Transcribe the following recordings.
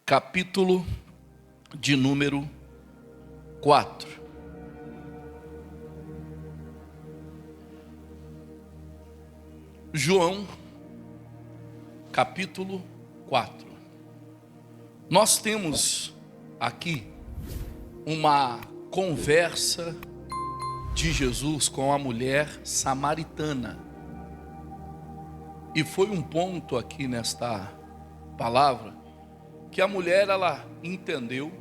capítulo de número 4. João, capítulo 4. Nós temos aqui uma conversa de Jesus com a mulher samaritana. E foi um ponto aqui nesta palavra que a mulher, ela entendeu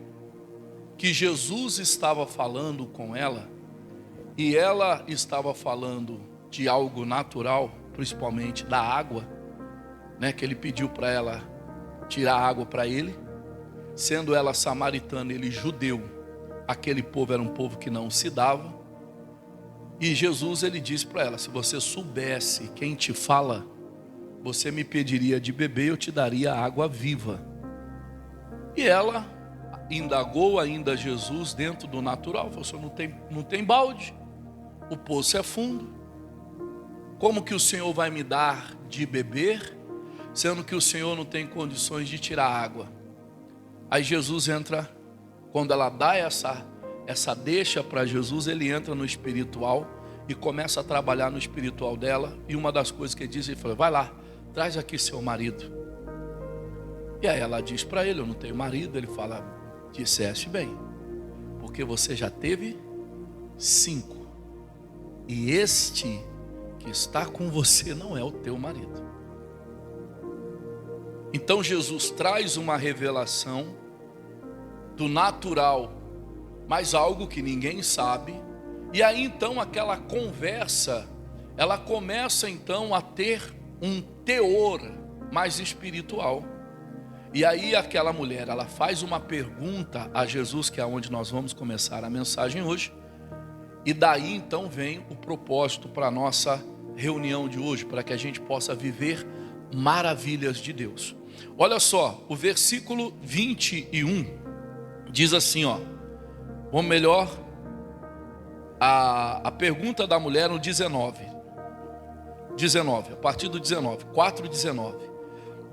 que Jesus estava falando com ela, e ela estava falando de algo natural, principalmente da água, né, que ele pediu para ela tirar água para ele. Sendo ela samaritana, ele judeu, aquele povo era um povo que não se dava. E Jesus, ele disse para ela: se você soubesse quem te fala, você me pediria de beber, eu te daria água viva. E ela indagou ainda Jesus dentro do natural, falou: senhor, não tem balde, o poço é fundo, como que o Senhor vai me dar de beber, sendo que o Senhor não tem condições de tirar água? Aí Jesus entra, quando ela dá essa deixa para Jesus, ele entra no espiritual e começa a trabalhar no espiritual dela. E uma das coisas que ele diz, ele fala: vai lá, traz aqui seu marido. E aí ela diz para ele: eu não tenho marido. Ele fala: disseste bem, porque você já teve 5, e este que está com você não é o teu marido. Então Jesus traz uma revelação do natural, mas algo que ninguém sabe. E aí então aquela conversa, ela começa então a ter um teor mais espiritual. E aí aquela mulher, ela faz uma pergunta a Jesus, que é onde nós vamos começar a mensagem hoje. E daí então vem o propósito para a nossa reunião de hoje, para que a gente possa viver maravilhas de Deus. Olha só, o versículo 21 diz assim, ou melhor, a pergunta da mulher no 19, a partir do 19, 4:19.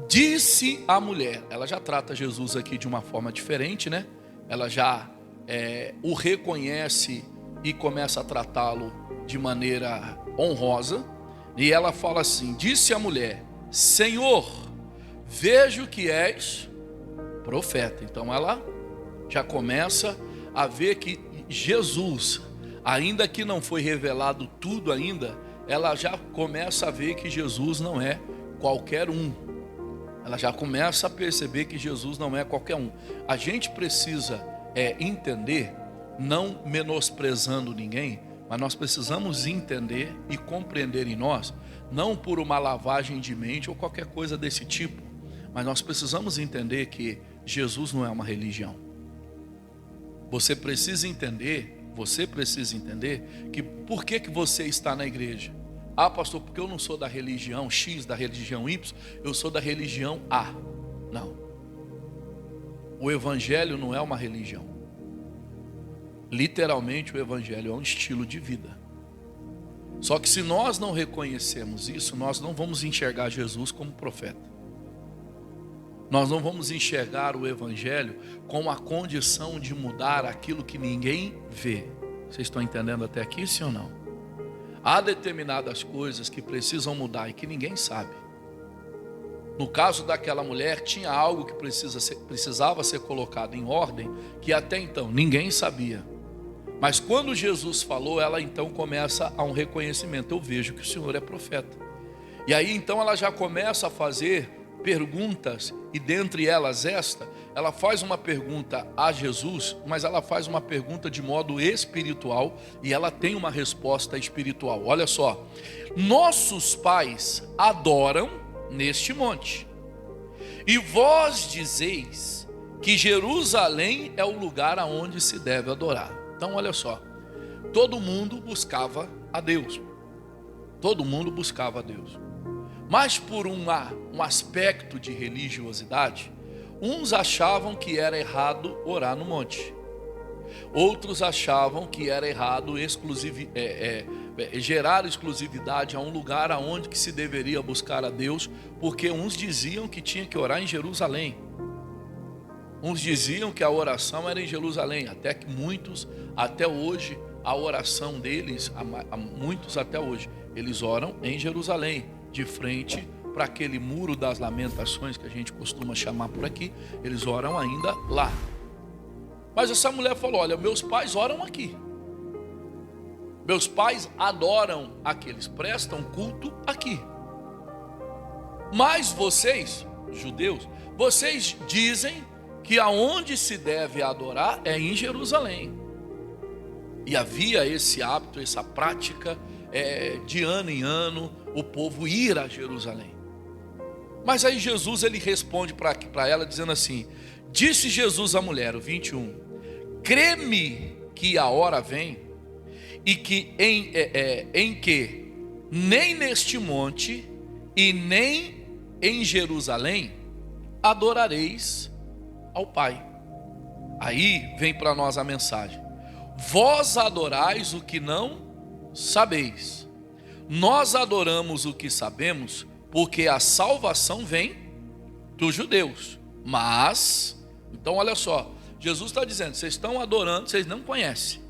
Disse a mulher, ela já trata Jesus aqui de uma forma diferente, né? Ela já o reconhece e começa a tratá-lo de maneira honrosa. E ela fala assim: disse a mulher: Senhor, vejo que és profeta. Então ela já começa a ver que Jesus, ainda que não foi revelado tudo ainda, ela já começa a ver que Jesus não é qualquer um. Ela já começa a perceber que Jesus não é qualquer um. A gente precisa entender, não menosprezando ninguém, mas nós precisamos entender e compreender em nós, não por uma lavagem de mente ou qualquer coisa desse tipo, mas nós precisamos entender que Jesus não é uma religião. Você precisa entender que por que você está na igreja? Ah, pastor, porque eu não sou da religião X, da religião Y, eu sou da religião A. Não. O evangelho não é uma religião. Literalmente o evangelho é um estilo de vida. Só que se nós não reconhecermos isso, nós não vamos enxergar Jesus como profeta. Nós não vamos enxergar o evangelho com a condição de mudar aquilo que ninguém vê. Vocês estão entendendo até aqui, sim ou não? Há determinadas coisas que precisam mudar e que ninguém sabe. No caso daquela mulher, tinha algo que precisava ser colocado em ordem, que até então ninguém sabia. Mas quando Jesus falou, ela então começa a um reconhecimento: eu vejo que o Senhor é profeta. E aí então ela já começa a fazer perguntas, e dentre elas ela faz uma pergunta a Jesus, mas ela faz uma pergunta de modo espiritual, e ela tem uma resposta espiritual. Olha só: nossos pais adoram neste monte, e vós dizeis que Jerusalém é o lugar aonde se deve adorar. Então olha só, todo mundo buscava a Deus, mas por um aspecto de religiosidade, uns achavam que era errado orar no monte, outros achavam que era errado gerar exclusividade a um lugar aonde que se deveria buscar a Deus, porque uns diziam que tinha que orar em Jerusalém. Uns diziam que a oração era em Jerusalém, até que muitos, até hoje, a oração deles, muitos até hoje, eles oram em Jerusalém, de frente para aquele muro das lamentações que a gente costuma chamar por aqui, eles oram ainda lá. Mas essa mulher falou: olha, meus pais oram aqui, meus pais adoram aqui, eles prestam culto aqui, mas vocês, judeus, vocês dizem que aonde se deve adorar é em Jerusalém. E havia esse hábito, essa prática, de ano em ano, o povo ir a Jerusalém. Mas aí Jesus, ele responde para ela dizendo assim: disse Jesus à mulher, o 21, crê-me que a hora vem, e que em que nem neste monte e nem em Jerusalém adorareis ao Pai. Aí vem para nós a mensagem: vós adorais o que não sabeis, nós adoramos o que sabemos, porque a salvação vem dos judeus. Mas, então olha só, Jesus está dizendo: vocês estão adorando, vocês não conhecem,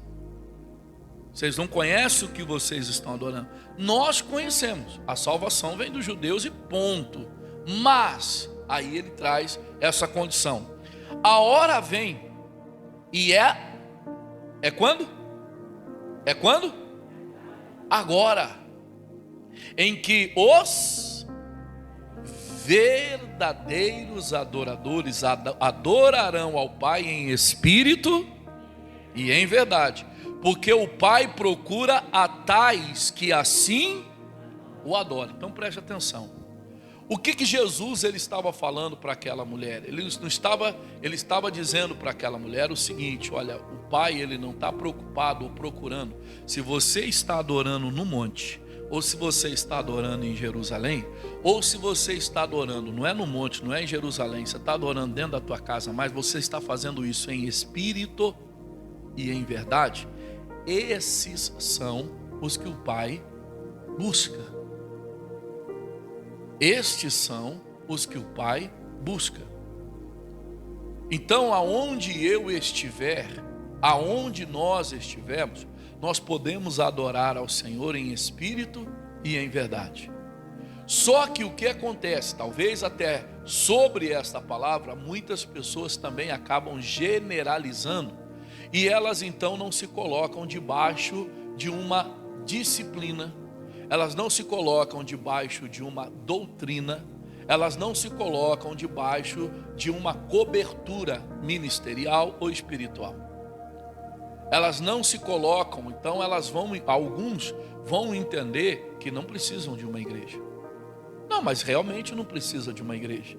vocês não conhecem o que vocês estão adorando. Nós conhecemos, a salvação vem dos judeus e ponto. Mas aí ele traz essa condição: a hora vem, e é quando? É quando? Agora, em que os verdadeiros adoradores adorarão ao Pai em espírito e em verdade, porque o Pai procura a tais que assim o adoram. Então preste atenção. O que Jesus ele estava falando para aquela mulher? Ele estava dizendo para aquela mulher o seguinte: olha, o Pai ele não está preocupado ou procurando se você está adorando no monte, ou se você está adorando em Jerusalém, ou se você está adorando, não é no monte, não é em Jerusalém, você está adorando dentro da tua casa, mas você está fazendo isso em espírito e em verdade. Esses são os que o Pai busca. Estes são os que o Pai busca. Então, aonde eu estiver, aonde nós estivermos, nós podemos adorar ao Senhor em espírito e em verdade. Só que o que acontece, talvez até sobre esta palavra, muitas pessoas também acabam generalizando, e elas então não se colocam debaixo de uma disciplina, elas não se colocam debaixo de uma doutrina, elas não se colocam debaixo de uma cobertura ministerial ou espiritual. Elas não se colocam, então alguns vão entender que não precisam de uma igreja. Não, mas realmente não precisa de uma igreja.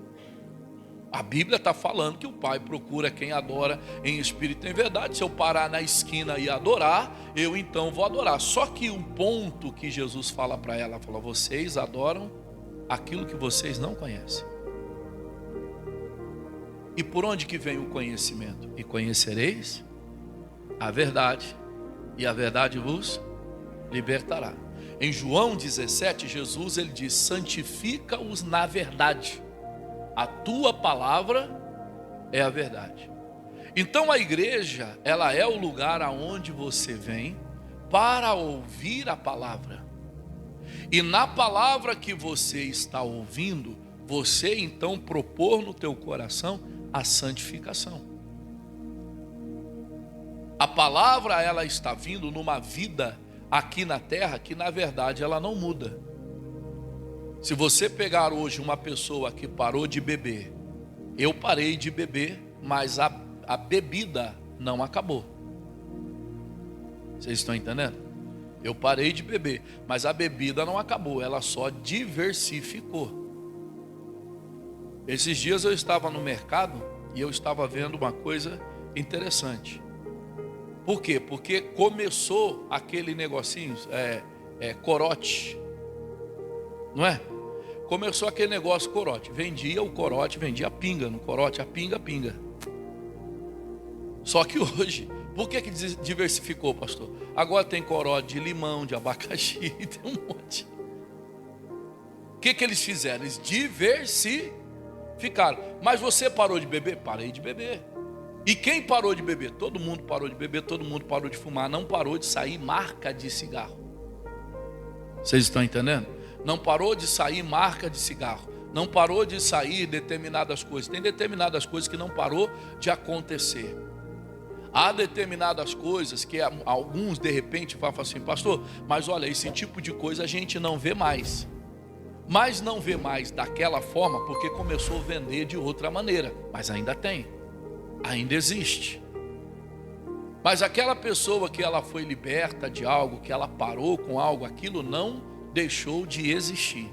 A Bíblia está falando que o Pai procura quem adora em espírito e em verdade. Se eu parar na esquina e adorar, eu então vou adorar. Só que um ponto que Jesus fala para ela, fala: vocês adoram aquilo que vocês não conhecem. E por onde que vem o conhecimento? E conhecereis a verdade, e a verdade vos libertará. Em João 17, Jesus ele diz: santifica-os na verdade. A tua palavra é a verdade. Então a igreja, ela é o lugar aonde você vem para ouvir a palavra. E na palavra que você está ouvindo, você então propor no teu coração a santificação. A palavra ela está vindo numa vida aqui na terra que na verdade ela não muda. Se você pegar hoje uma pessoa que parou de beber, eu parei de beber, mas a bebida não acabou. Vocês estão entendendo? Eu parei de beber, mas a bebida não acabou, ela só diversificou. Esses dias eu estava no mercado e eu estava vendo uma coisa interessante. Por quê? Porque começou aquele negocinho, corote, não é? Começou aquele negócio corote, vendia o corote, vendia a pinga no corote, a pinga. Só que hoje, por que diversificou, pastor? Agora tem corote de limão, de abacaxi, tem um monte. O que eles fizeram? Eles diversificaram. Ficaram. Mas você parou de beber? Parei de beber. E quem parou de beber? Todo mundo parou de beber, todo mundo parou de fumar. Não parou de sair marca de cigarro. Vocês estão entendendo? Não parou de sair marca de cigarro. Não parou de sair determinadas coisas. Tem determinadas coisas que não parou de acontecer. Há determinadas coisas que alguns de repente falam assim: pastor, mas olha, esse tipo de coisa a gente não vê mais. Mas não vê mais daquela forma porque começou a vender de outra maneira. Mas ainda tem, ainda existe. Mas aquela pessoa que ela foi liberta de algo, que ela parou com algo, aquilo não deixou de existir.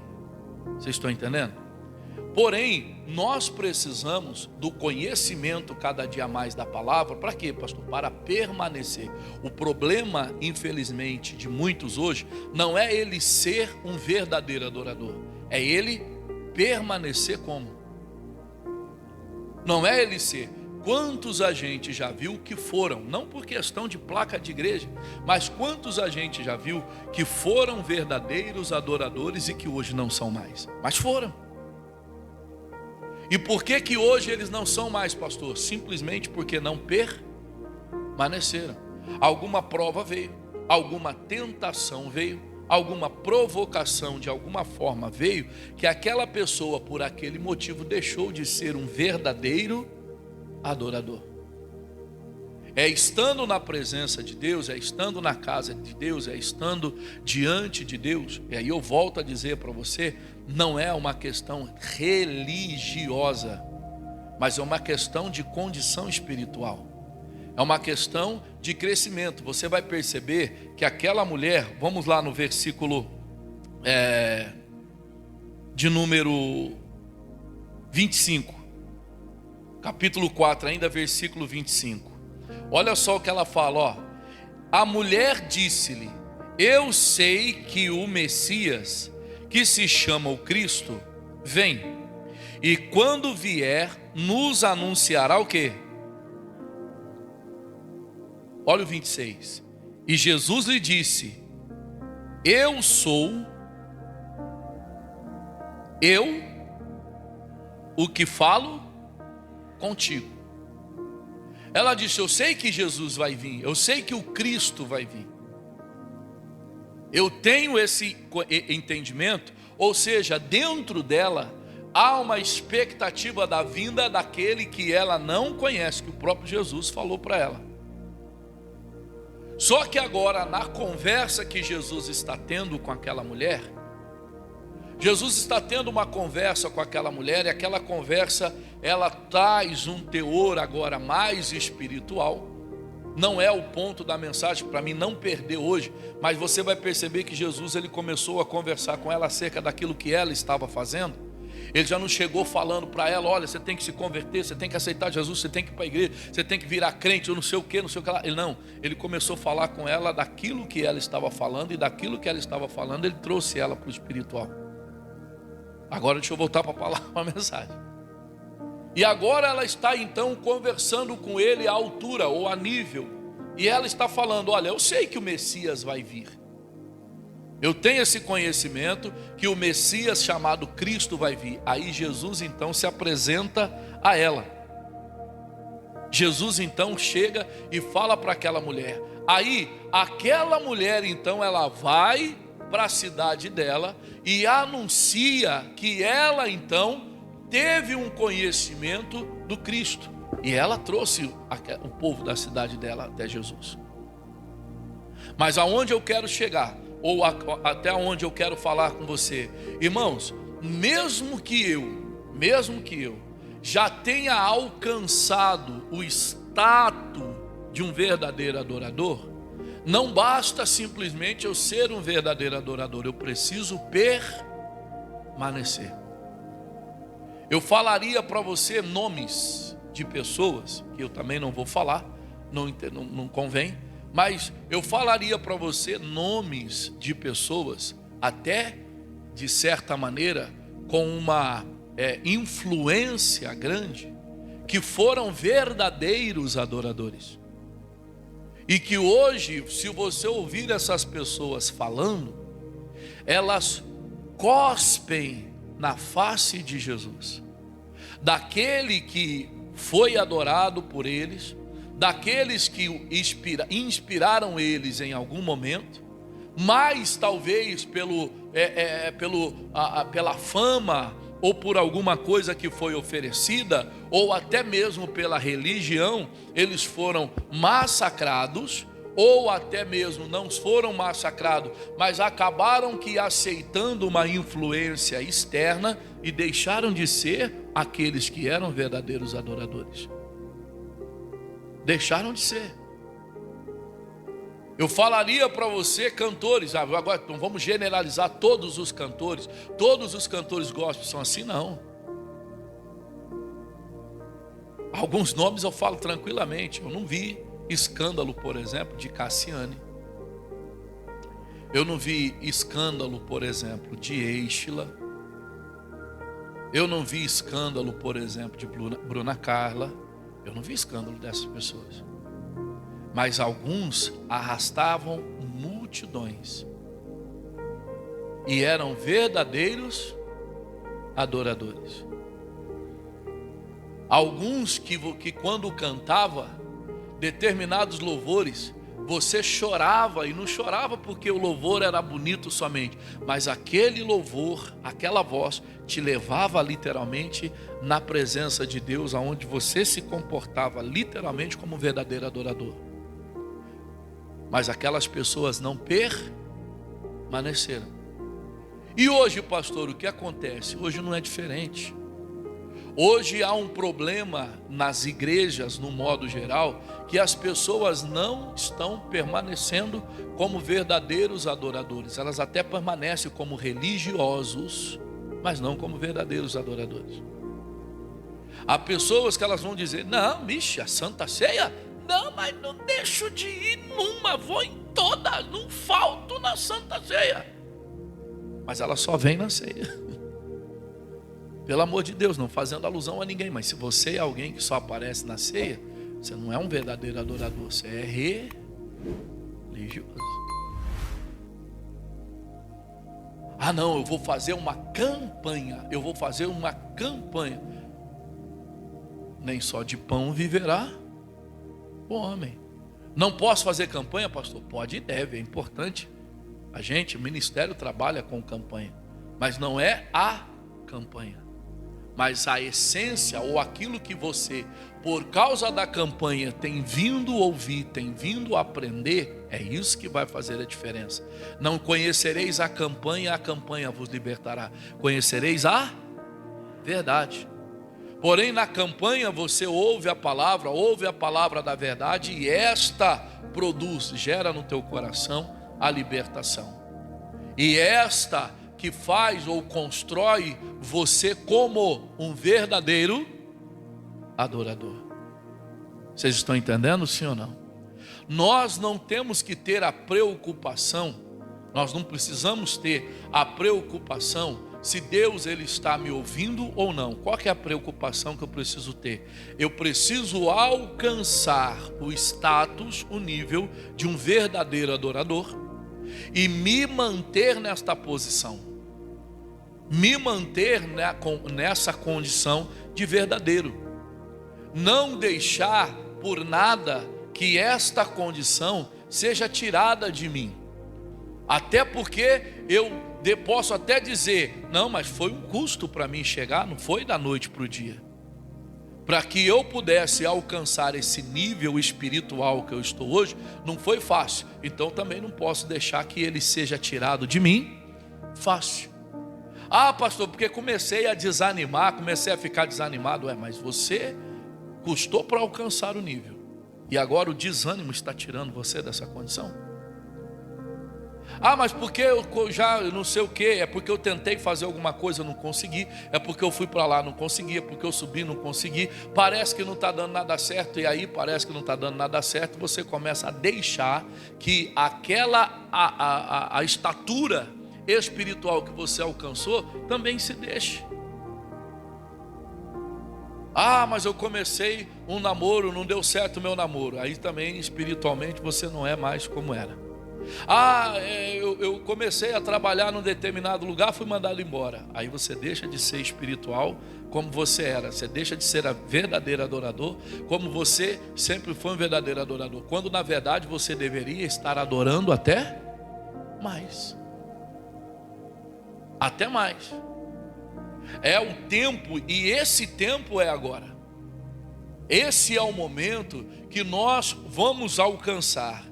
Vocês estão entendendo? Porém, nós precisamos do conhecimento cada dia mais da palavra. Para quê, pastor? Para permanecer. O problema, infelizmente, de muitos hoje, não é ele ser um verdadeiro adorador. É ele permanecer como? Não é ele ser. Quantos a gente já viu que foram, não por questão de placa de igreja, mas quantos a gente já viu que foram verdadeiros adoradores e que hoje não são mais? Mas foram. E por que que hoje eles não são mais, pastor? Simplesmente porque não permaneceram. Alguma prova veio, alguma tentação veio, alguma provocação de alguma forma veio, que aquela pessoa, por aquele motivo, deixou de ser um verdadeiro adorador. É estando na presença de Deus, é estando na casa de Deus, é estando diante de Deus. E aí eu volto a dizer para você, não é uma questão religiosa, mas é uma questão de condição espiritual. É uma questão de crescimento. Você vai perceber que aquela mulher, vamos lá no versículo de número 25, capítulo 4, ainda versículo 25. Olha só o que ela fala, ó. A mulher disse-lhe: eu sei que o Messias, que se chama o Cristo, vem, e quando vier, nos anunciará o quê? Olha o 26. E Jesus lhe disse: eu sou eu o que falo contigo. Ela disse: eu sei que Jesus vai vir, eu sei que o Cristo vai vir. Eu tenho esse entendimento, ou seja, dentro dela há uma expectativa da vinda daquele que ela não conhece, que o próprio Jesus falou para ela. Só que agora, na conversa que Jesus está tendo com aquela mulher, Jesus está tendo uma conversa com aquela mulher, e aquela conversa, ela traz um teor agora mais espiritual. Não é o ponto da mensagem para mim não perder hoje, mas você vai perceber que Jesus, ele começou a conversar com ela acerca daquilo que ela estava fazendo. Ele já não chegou falando para ela: olha, você tem que se converter, você tem que aceitar Jesus, você tem que ir para a igreja, você tem que virar crente, eu não sei o que, não sei o que lá. Ele não, ele começou a falar com ela daquilo que ela estava falando, e daquilo que ela estava falando, ele trouxe ela para o espiritual. Agora deixa eu voltar para a palavra, para a mensagem. E agora ela está então conversando com ele à altura ou a nível. E ela está falando: olha, eu sei que o Messias vai vir. Eu tenho esse conhecimento que o Messias chamado Cristo vai vir. Aí Jesus então se apresenta a ela. Jesus então chega e fala para aquela mulher. Aí aquela mulher então ela vai para a cidade dela e anuncia que ela então teve um conhecimento do Cristo. E ela trouxe o povo da cidade dela até Jesus. Mas aonde eu quero chegar, ou até onde eu quero falar com você, irmãos, mesmo que eu já tenha alcançado o status de um verdadeiro adorador, não basta simplesmente eu ser um verdadeiro adorador, eu preciso permanecer. Eu falaria para você nomes de pessoas, que eu também não vou falar, não convém, mas eu falaria para você nomes de pessoas, até de certa maneira, com uma influência grande, que foram verdadeiros adoradores. E que hoje, se você ouvir essas pessoas falando, elas cospem na face de Jesus. daquele que foi adorado por eles, daqueles que inspiraram eles em algum momento, mas talvez pela fama ou por alguma coisa que foi oferecida, ou até mesmo pela religião, eles foram massacrados, ou até mesmo não foram massacrados, mas acabaram que aceitando uma influência externa e deixaram de ser aqueles que eram verdadeiros adoradores. Deixaram de ser. Eu falaria para você, cantores, agora então vamos generalizar todos os cantores gospel são assim? Não. Alguns nomes eu falo tranquilamente. Eu não vi escândalo, por exemplo, de Cassiane. Eu não vi escândalo, por exemplo, de Eixla. Eu não vi escândalo, por exemplo, de Bruna Carla. Eu não vi escândalo dessas pessoas. Mas alguns arrastavam multidões e eram verdadeiros adoradores. Alguns que quando cantava determinados louvores, você chorava, e não chorava porque o louvor era bonito somente, mas aquele louvor, aquela voz te levava literalmente na presença de Deus, aonde você se comportava literalmente como um verdadeiro adorador. Mas aquelas pessoas não permaneceram. E hoje, pastor, o que acontece? Hoje não é diferente. Hoje há um problema nas igrejas, no modo geral, que as pessoas não estão permanecendo como verdadeiros adoradores. Elas até permanecem como religiosos, mas não como verdadeiros adoradores. Há pessoas que elas vão dizer: não, bicho, a Santa Ceia? Não, mas não deixo de ir numa, vou em todas, não falto na Santa Ceia. Mas ela só vem na ceia. Pelo amor de Deus, não fazendo alusão a ninguém, mas se você é alguém que só aparece na ceia, você não é um verdadeiro adorador, você é religioso. Ah não, eu vou fazer uma campanha, Nem só de pão viverá o homem. Não posso fazer campanha, pastor? Pode e deve, é importante. O ministério trabalha com campanha, mas não é a campanha. Mas a essência ou aquilo que você, por causa da campanha, tem vindo ouvir, tem vindo aprender, é isso que vai fazer a diferença. Não conhecereis a campanha vos libertará. Conhecereis a verdade. Porém, na campanha você ouve a palavra da verdade, e esta gera no teu coração a libertação. E esta que faz ou constrói você como um verdadeiro adorador. Vocês estão entendendo, sim ou não? Nós não temos que ter a preocupação, nós não precisamos ter a preocupação se Deus ele está me ouvindo ou não. Qual que é a preocupação que eu preciso ter? Eu preciso alcançar o status, o nível de um verdadeiro adorador e me manter nesta posição. Me manter nessa condição de verdadeiro. Não deixar por nada que esta condição seja tirada de mim. Até porque eu posso até dizer: não, mas foi um custo para mim chegar, não foi da noite para o dia. Para que eu pudesse alcançar esse nível espiritual que eu estou hoje, não foi fácil. Então também não posso deixar que ele seja tirado de mim fácil. Ah, pastor, porque comecei a desanimar, comecei a ficar desanimado. Mas você custou para alcançar o nível, e agora o desânimo está tirando você dessa condição. Ah, mas porque eu já não sei o que, é porque eu tentei fazer alguma coisa, não consegui, é porque eu fui para lá, não consegui, é porque eu subi, não consegui, parece que não está dando nada certo, e aí parece que não está dando nada certo, você começa a deixar que a estatura espiritual que você alcançou também se deixe. Ah, mas eu comecei um namoro, não deu certo o meu namoro. Aí também espiritualmente você não é mais como era. Eu comecei a trabalhar num determinado lugar, fui mandado embora. Aí você deixa de ser espiritual como você era. Você deixa de ser a verdadeiro adorador como você sempre foi um verdadeiro adorador. Quando na verdade você deveria estar adorando até mais. Até mais. É o tempo, e esse tempo é agora. Esse é o momento que nós vamos alcançar,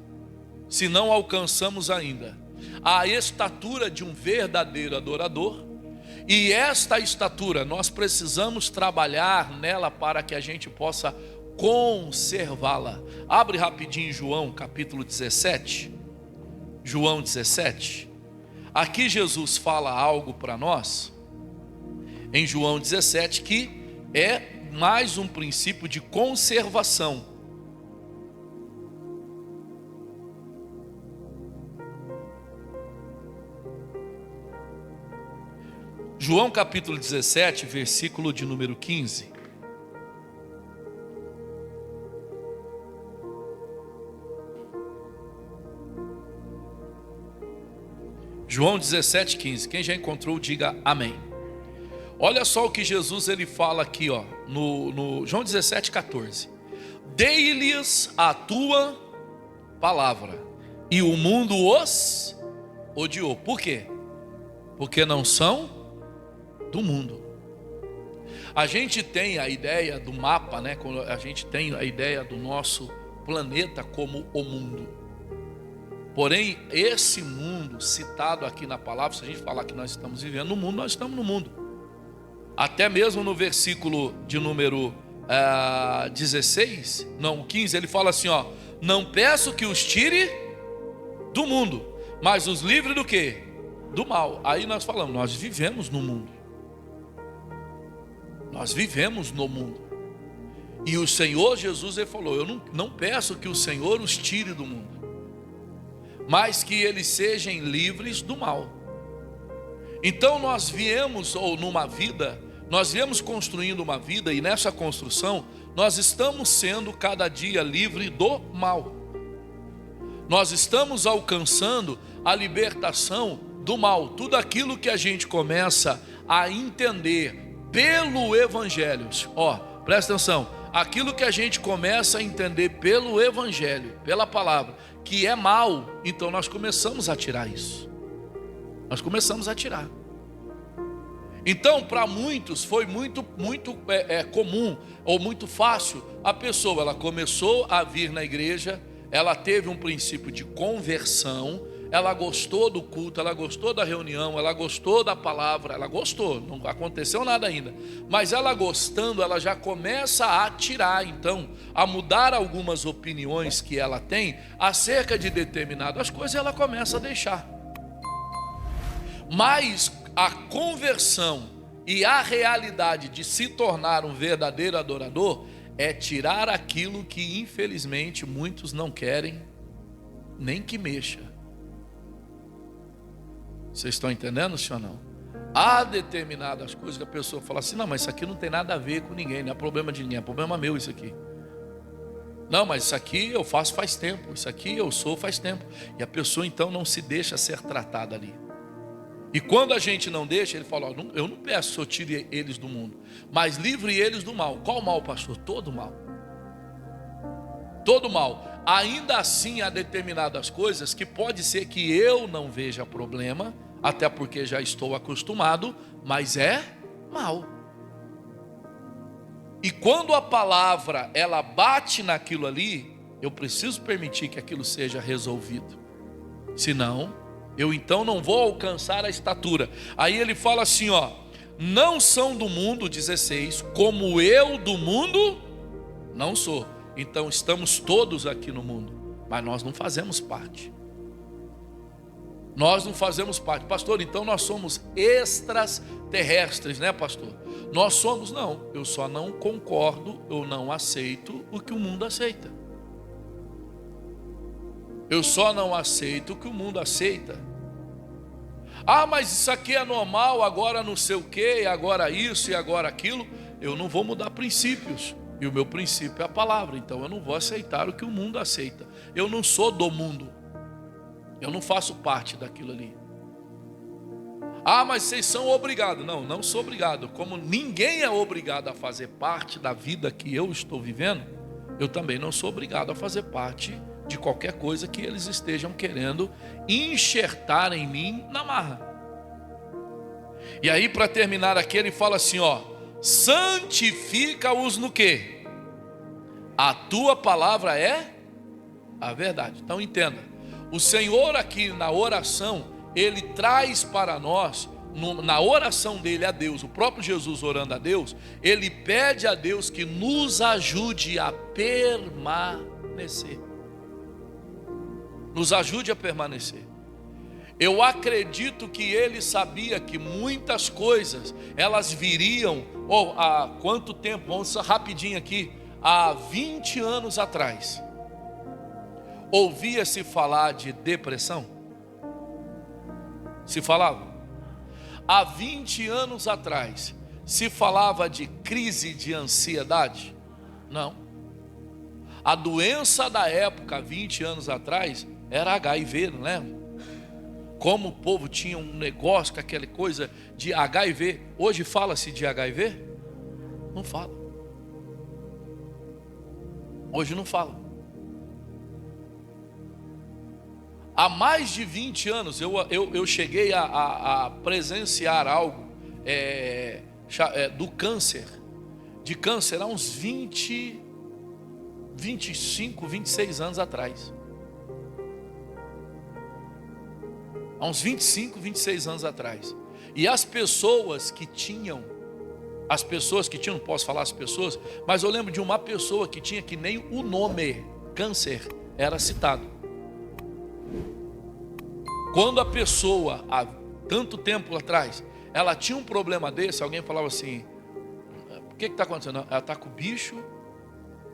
se não alcançamos ainda, a estatura de um verdadeiro adorador. E esta estatura, nós precisamos trabalhar nela para que a gente possa conservá-la. Abre rapidinho João capítulo 17. João 17. Aqui Jesus fala algo para nós, em João 17, que é mais um princípio de conservação. João capítulo 17, versículo de número 15. João 17, 15. Quem já encontrou, diga amém. Olha só o que Jesus ele fala aqui, ó, no João 17, 14. Dei-lhes a tua palavra, e o mundo os odiou. Por quê? Porque não são do mundo. A gente tem a ideia do mapa, né? A gente tem a ideia do nosso planeta como o mundo. Porém, esse mundo citado aqui na palavra, se a gente falar que nós estamos vivendo no mundo, nós estamos no mundo. Até mesmo no versículo de número 15, ele fala assim, ó: não peço que os tire do mundo, mas os livre do quê? Do mal. Aí nós falamos, nós vivemos no mundo. Nós vivemos no mundo. E o Senhor Jesus, ele falou, eu não peço que o Senhor os tire do mundo, mas que eles sejam livres do mal. Então nós viemos, nós viemos construindo uma vida, e nessa construção, nós estamos sendo cada dia livre do mal. Nós estamos alcançando a libertação do mal. Tudo aquilo que a gente começa a entender pelo Evangelho, ó, presta atenção, aquilo que a gente começa a entender pelo Evangelho, pela palavra, que é mal, então nós começamos a tirar isso. Nós começamos a tirar. Então, para muitos foi muito comum ou muito fácil. A pessoa, ela começou a vir na igreja, ela teve um princípio de conversão, ela gostou do culto, ela gostou da reunião, ela gostou da palavra, ela gostou, não aconteceu nada ainda, mas ela gostando, ela já começa a tirar, então, a mudar algumas opiniões que ela tem acerca de determinadas coisas, ela começa a deixar. Mas a conversão e a realidade de se tornar um verdadeiro adorador é tirar aquilo que infelizmente muitos não querem nem que mexa. Vocês estão entendendo, senhor? Não? Há determinadas coisas que a pessoa fala assim, não, mas isso aqui não tem nada a ver com ninguém, não é problema de ninguém, é problema meu isso aqui. Não, mas isso aqui eu faço faz tempo, isso aqui eu sou faz tempo. E a pessoa então não se deixa ser tratada ali. E quando a gente não deixa, ele fala, eu não peço que eu tire eles do mundo, mas livre eles do mal. Qual mal, pastor? Todo mal. Todo mal. Ainda assim há determinadas coisas que pode ser que eu não veja problema, até porque já estou acostumado, mas é mal. E quando a palavra ela bate naquilo ali, eu preciso permitir que aquilo seja resolvido. Senão, eu então não vou alcançar a estatura. Aí ele fala assim, ó: não são do mundo, 16, como eu do mundo não sou. Então estamos todos aqui no mundo, mas nós não fazemos parte. Nós não fazemos parte. Pastor, então nós somos extraterrestres, né, pastor? Nós somos, não. Eu só não concordo, eu não aceito o que o mundo aceita. Eu só não aceito o que o mundo aceita. Ah, mas isso aqui é normal, agora não sei o que, agora isso e agora aquilo. Eu não vou mudar princípios. E o meu princípio é a palavra. Então eu não vou aceitar o que o mundo aceita. Eu não sou do mundo. Eu não faço parte daquilo ali. Ah, mas vocês são obrigados. Não, não sou obrigado. Como ninguém é obrigado a fazer parte da vida que eu estou vivendo, eu também não sou obrigado a fazer parte de qualquer coisa que eles estejam querendo enxertar em mim na marra. E aí, para terminar aqui, ele fala assim, ó: santifica-os no quê? A tua palavra é a verdade. Então entenda, o Senhor aqui na oração, Ele traz para nós, na oração dele a Deus, o próprio Jesus orando a Deus, Ele pede a Deus que nos ajude a permanecer. Nos ajude a permanecer. Eu acredito que Ele sabia que muitas coisas, elas viriam, há quanto tempo, vamos rapidinho aqui, há 20 anos atrás, ouvia-se falar de depressão? Se falava? Há 20 anos atrás, se falava de crise de ansiedade? Não. A doença da época, 20 anos atrás, era HIV, não lembra? Como o povo tinha um negócio com aquela coisa de HIV. Hoje fala-se de HIV? Não fala. Hoje não fala. Há mais de 20 anos eu cheguei a presenciar algo do câncer. De câncer há uns 20, 25, 26 anos atrás. Há uns 25, 26 anos atrás. E as pessoas que tinham, não posso falar as pessoas, mas eu lembro de uma pessoa que tinha que nem o nome câncer era citado. Quando a pessoa, há tanto tempo atrás, ela tinha um problema desse, alguém falava assim: o que está acontecendo? Ela está com o bicho,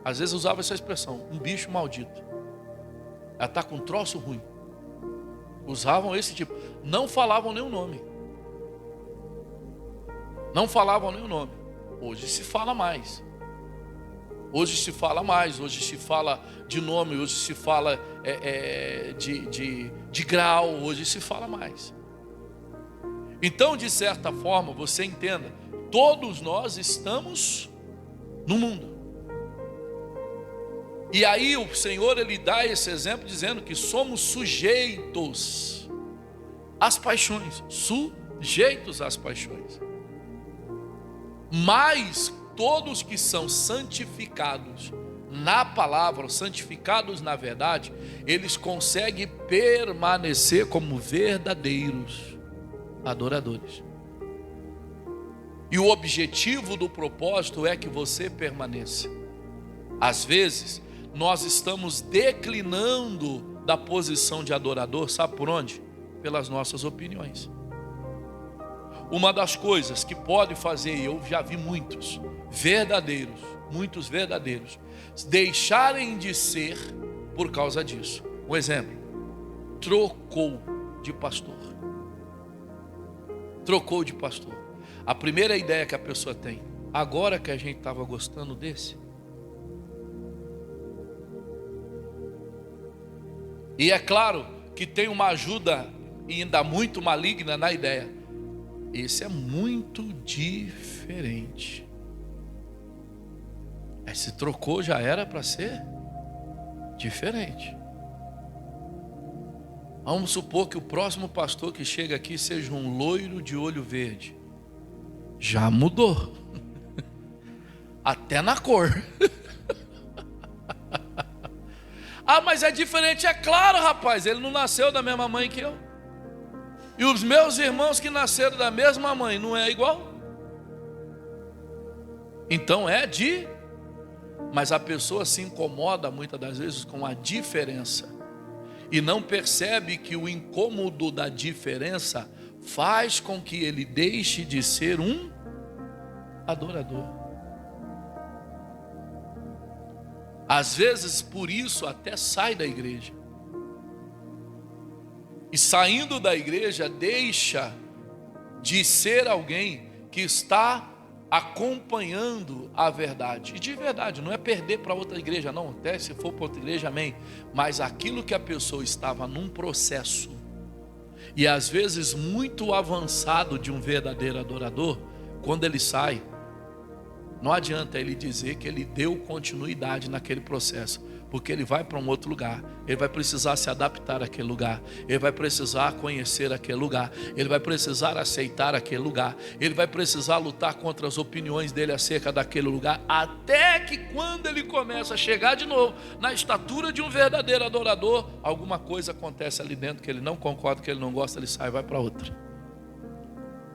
às vezes usava essa expressão, um bicho maldito. Ela está com um troço ruim. Usavam esse tipo, não falavam nem o nome. Não falavam nem o nome. Hoje se fala mais. Hoje se fala mais, hoje se fala de nome, hoje se fala de grau, hoje se fala mais. Então, de certa forma, você entenda, todos nós estamos no mundo. E aí o Senhor, Ele dá esse exemplo dizendo que somos sujeitos às paixões. Sujeitos às paixões. Mas todos que são santificados na palavra, santificados na verdade, eles conseguem permanecer como verdadeiros adoradores. E o objetivo do propósito é que você permaneça. Às vezes, nós estamos declinando da posição de adorador, sabe por onde? Pelas nossas opiniões. Uma das coisas que pode fazer, eu já vi muitos verdadeiros, deixarem de ser por causa disso. Um exemplo: trocou de pastor. Trocou de pastor. A primeira ideia que a pessoa tem: agora que a gente estava gostando desse. E é claro que tem uma ajuda ainda muito maligna na ideia: esse é muito diferente. Se trocou, já era para ser diferente. Vamos supor que o próximo pastor que chega aqui seja um loiro de olho verde. Já mudou. Até na cor. Ah, mas é diferente. É claro, rapaz, ele não nasceu da mesma mãe que eu. E os meus irmãos que nasceram da mesma mãe, não é igual? Então mas a pessoa se incomoda muitas das vezes com a diferença e não percebe que o incômodo da diferença faz com que ele deixe de ser um adorador. Às vezes por isso até sai da igreja. E saindo da igreja deixa de ser alguém que está acompanhando a verdade. E de verdade, não é perder para outra igreja, não. Até se for para outra igreja, amém. Mas aquilo que a pessoa estava num processo, e às vezes muito avançado de um verdadeiro adorador, quando ele sai, não adianta ele dizer que ele deu continuidade naquele processo, porque ele vai para um outro lugar, ele vai precisar se adaptar àquele lugar, ele vai precisar conhecer aquele lugar, ele vai precisar aceitar aquele lugar, ele vai precisar lutar contra as opiniões dele acerca daquele lugar, até que quando ele começa a chegar de novo na estatura de um verdadeiro adorador, alguma coisa acontece ali dentro que ele não concorda, que ele não gosta, ele sai e vai para outra.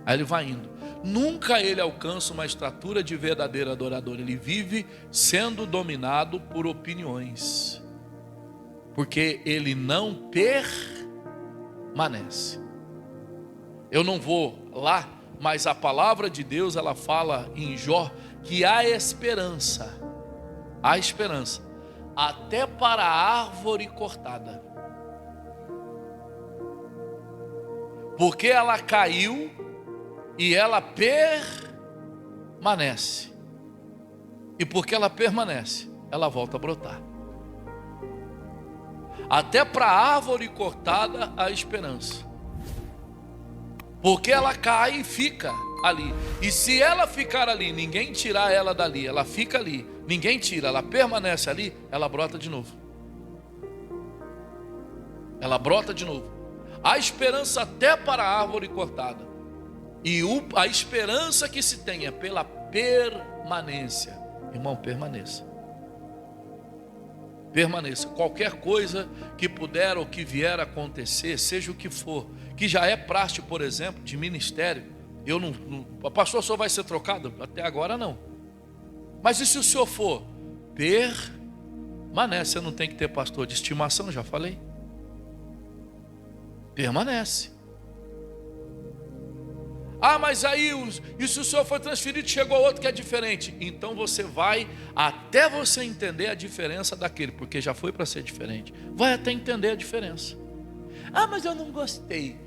Aí ele vai indo. Nunca ele alcança uma estatura de verdadeiro adorador. Ele vive sendo dominado por opiniões, porque ele não permanece. Eu não vou lá, mas a palavra de Deus, ela fala em Jó que há esperança, até para a árvore cortada, porque ela caiu e ela permanece. E porque ela permanece, ela volta a brotar. Até para a árvore cortada há esperança. Porque ela cai e fica ali. E se ela ficar ali, ninguém tirar ela dali, ela fica ali, ninguém tira, ela permanece ali, ela brota de novo. Ela brota de novo. Há esperança até para a árvore cortada. E a esperança que se tem é pela permanência. Irmão, permaneça. Permaneça. Qualquer coisa que puder ou que vier a acontecer, seja o que for, que já é praxe, por exemplo, de ministério. Pastor, o senhor vai ser trocado? Até agora não. Mas e se o senhor for? Permanece. Você não tem que ter pastor de estimação, já falei. Permanece. Ah, mas aí, e se o senhor foi transferido, chegou outro que é diferente? Então você vai até você entender a diferença daquele, porque já foi para ser diferente. Vai até entender a diferença. Ah, mas eu não gostei.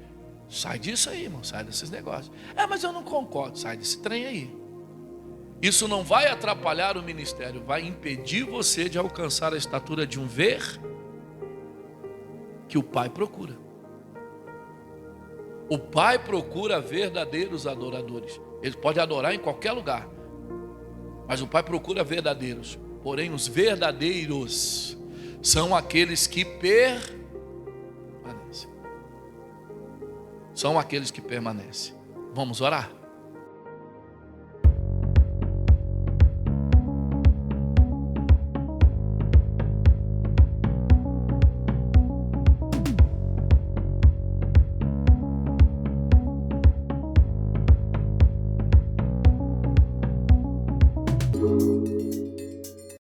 Sai disso aí, irmão, sai desses negócios. Ah, mas eu não concordo. Sai desse trem aí. Isso não vai atrapalhar o ministério, vai impedir você de alcançar a estatura de um ver que o Pai procura. O Pai procura verdadeiros adoradores. Ele pode adorar em qualquer lugar, mas o Pai procura verdadeiros. Porém, os verdadeiros são aqueles que permanecem. São aqueles que permanecem. Vamos orar?